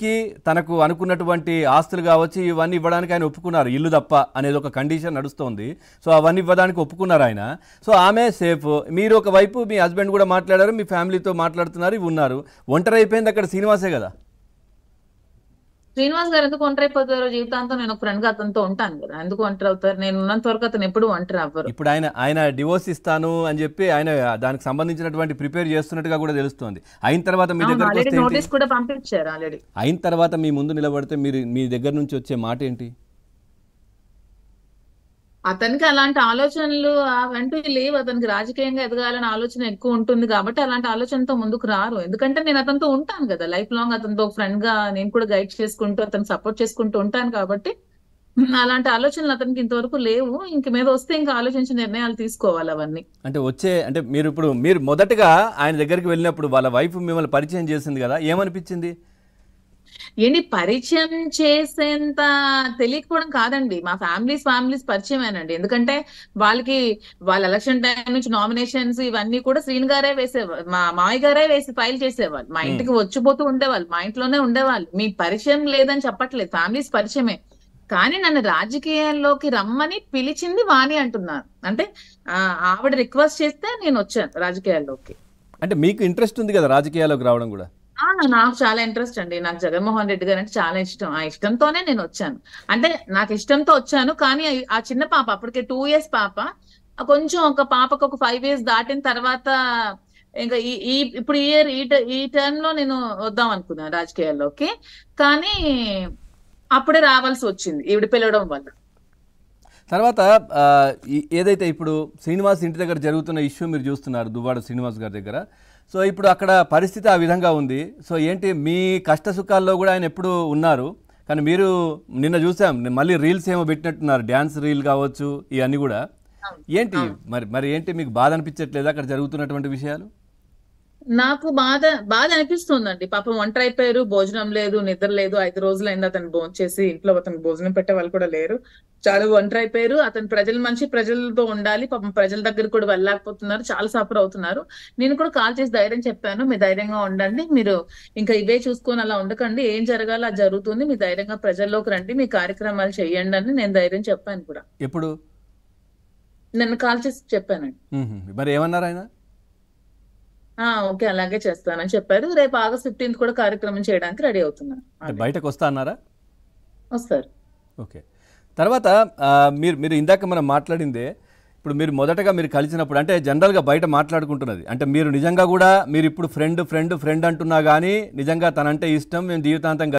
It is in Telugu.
కి తనకు అనుకున్నటువంటి ఆస్తులు కావచ్చు ఇవన్నీ ఇవ్వడానికి ఆయన ఒప్పుకున్నారు ఇల్లు తప్ప అనేది ఒక కండిషన్ నడుస్తోంది. సో అవన్నీ ఇవ్వడానికి ఒప్పుకున్నారు ఆయన. సో ఆమె సేఫ్. మీరు ఒక వైపు మీ హస్బెండ్ కూడా మాట్లాడారు, మీ ఫ్యామిలీతో మాట్లాడుతున్నారు, ఇవి ఉన్నారు. ఒంటరి అయిపోయింది అక్కడ శ్రీనివాసే కదా. శ్రీనివాస్ గారు ఎందుకు ఒంటరి అయిపోతారో జీవితాంతం నేను ఒక ఫ్రెండ్ గా అతనితో ఉంటాను కదా. ఎందుకు ఒంటరి అవుతారు? నేను ఉన్నంత వరకు అతను ఎప్పుడు ఒంటరి అవ్వరు. ఇప్పుడు ఆయన ఆయన డివోర్స్ ఇస్తాను అని చెప్పి ఆయన దానికి సంబంధించినటువంటి ప్రిపేర్ చేస్తున్నట్టుగా కూడా తెలుస్తోంది. అయిన తర్వాత మీ దగ్గరకు ఆల్రెడీ వస్తే ఏంటి? నోటీస్ కూడా పంపించారు ఆల్రెడీ. అయిన తర్వాత మీ ముందు నిలబడితే మీరు మీ దగ్గర నుంచి వచ్చే మాట ఏంటి? అతనికి అలాంటి ఆలోచనలు అవంటూ లేవు. అతనికి రాజకీయంగా ఎదగాలని ఆలోచన ఎక్కువ ఉంటుంది కాబట్టి అలాంటి ఆలోచనతో ముందుకు రారు. ఎందుకంటే నేను అతనితో ఉంటాను కదా, లైఫ్ లాంగ్ అతనితో ఫ్రెండ్ గా నేను కూడా గైడ్ చేసుకుంటూ అతను సపోర్ట్ చేసుకుంటూ ఉంటాను కాబట్టి అలాంటి ఆలోచనలు అతనికి ఇంతవరకు లేవు. ఇంక మీద వస్తే ఇంకా ఆలోచించి నిర్ణయాలు తీసుకోవాలి అవన్నీ. అంటే మీరు మొదటగా ఆయన దగ్గరికి వెళ్ళినప్పుడు వాళ్ళ వైఫ్ మిమ్మల్ని పరిచయం చేసింది కదా, ఏమనిపించింది? ఏంటి పరిచయం చేసేంత తెలియకపోవడం కాదండి, మా ఫ్యామిలీస్ పరిచయమేనండి. ఎందుకంటే వాళ్ళ ఎలక్షన్ టైం నుంచి నామినేషన్స్ ఇవన్నీ కూడా శ్రీని గారే వేసేవాళ్ళు, మా మామయ్య గారే వేసి ఫైల్ చేసేవాళ్ళు. మా ఇంటికి వచ్చిపోతూ ఉండేవాళ్ళు, మా ఇంట్లోనే ఉండేవాళ్ళు. మీ పరిచయం లేదని చెప్పట్లేదు, ఫ్యామిలీస్ పరిచయమే. కానీ నన్ను రాజకీయాల్లోకి రమ్మని పిలిచింది వాణి అంటున్నారు. అంటే ఆవిడ రిక్వెస్ట్ చేస్తే నేను వచ్చాను రాజకీయాల్లోకి. అంటే మీకు ఇంట్రెస్ట్ ఉంది కదా రాజకీయాల్లోకి రావడం కూడా. నాకు చాలా ఇంట్రెస్ట్ అండి. నాకు జగన్మోహన్ రెడ్డి గారు అంటే చాలా ఇష్టం. ఆ ఇష్టంతోనే నేను వచ్చాను. అంటే నాకు ఇష్టంతో వచ్చాను. కానీ ఆ చిన్న పాప అప్పటికే 2 years పాప, కొంచెం ఒక పాపకు ఒక 5 years దాటిన తర్వాత ఇంకా ఇప్పుడు ఈ టర్మ్ లో నేను వద్దాం అనుకున్నాను రాజకీయాల్లోకి. కానీ అప్పుడే రావాల్సి వచ్చింది ఈవిడ పిలవడం వల్ల. తర్వాత ఏదైతే ఇప్పుడు శ్రీనివాస్ ఇంటి దగ్గర జరుగుతున్న ఇష్యూ మీరు చూస్తున్నారు, దువ్వాడ శ్రీనివాస్ గారి దగ్గర. సో ఇప్పుడు అక్కడ పరిస్థితి ఆ విధంగా ఉంది. సో ఏంటి మీ కష్ట సుఖాల్లో కూడా ఆయన ఎప్పుడు ఉన్నారు. కానీ మీరు నిన్న చూసాం మళ్ళీ రీల్స్ ఏమో పెట్టినట్టున్నారు, డ్యాన్స్ రీల్ కావచ్చు ఇవన్నీ కూడా. ఏంటి మరి ఏంటి మీకు బాధ అనిపించట్లేదా అక్కడ జరుగుతున్నటువంటి విషయాలు? నాకు బాధ అనిపిస్తుందండి. పాపం ఒంటరి అయిపోయారు, భోజనం లేదు, నిద్ర లేదు. 5 రోజులైంది అతను భోజనం చేసి, ఇంట్లో అతను భోజనం పెట్టే వాళ్ళు కూడా లేరు. చాలా ఒంటరి అయిపోయారు. అతను ప్రజలతో ఉండాలి, పాపం ప్రజల దగ్గర కూడా వెళ్ళలేకపోతున్నారు, చాలా సఫర్ అవుతున్నారు. నేను కూడా కాల్ చేసి ధైర్యం చెప్పాను, మీరు ధైర్యంగా ఉండండి, మీరు ఇంకా ఇవే చూసుకొని అలా ఉండకండి, ఏం జరగాలో అది జరుగుతుంది, మీ ధైర్యంగా ప్రజల్లోకి రండి, మీ కార్యక్రమాలు చెయ్యండి అని నేను ధైర్యం చెప్పాను కూడా. ఎప్పుడు? నన్ను కాల్ చేసి చెప్పానండి. మరి ఏమన్నారు ఆయన? ఓకే అలాగే చేస్తానని చెప్పారు. రేపు August 15th కూడా కార్యక్రమం చేయడానికి రెడీ అవుతున్నారు. బయటకు వస్తా అన్నారా? వస్తారు. ఓకే. తర్వాత మీరు ఇందాక మనం మాట్లాడిందే, ఇప్పుడు మీరు మొదటగా మీరు కలిసినప్పుడు అంటే జనరల్గా బయట మాట్లాడుకుంటున్నది అంటే మీరు నిజంగా కూడా మీరు ఇప్పుడు ఫ్రెండ్ అంటున్నా కానీ నిజంగా తనంటే ఇష్టం, మేము జీవితాంతం